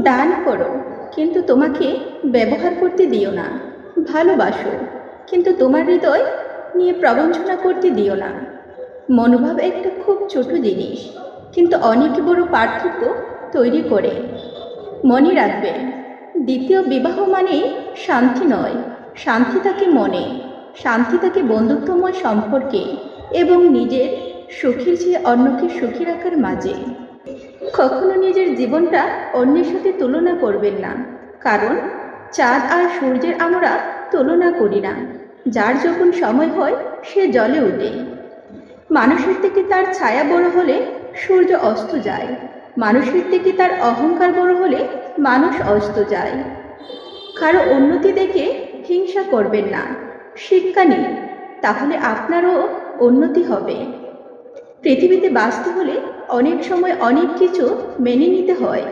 দান করো, কিন্তু তোমাকে ব্যবহার করতে দিও না। ভালোবাসো, কিন্তু তোমার হৃদয় নিয়ে প্রবঞ্চনা করতে দিও না। মনোভাব একটা খুব ছোট জিনিস, কিন্তু অনেক বড় পার্থক্য তৈরি করে। মনে রাখবেন, দ্বিতীয় বিবাহ মানেই শান্তি নয়। শান্তি থাকে মনে, শান্তি থাকে বন্ধুত্বময় সম্পর্কে এবং নিজের সুখের চেয়ে অন্যকে সুখী রাখার মাঝে। কখনো নিজের জীবনটা অন্যের সাথে তুলনা করবেন না, কারণ চাঁদ আর সূর্যের আমরা তুলনা করি না। যার যখন সময় হয় সে জ্বলে ওঠে। মানুষের থেকে তার ছায়া বড় হলে সূর্য অস্ত যায়। মানুষের থেকে তার অহংকার বড় হলে মানুষ অস্ত যায়। কারো উন্নতি দেখে হিংসা করবেন না, শিক্ষা নিন, তাহলে আপনারও উন্নতি হবে। পৃথিবীতে বাঁচতে হলে অনেক সময় অনেক কিছু মেনে নিতে হয়,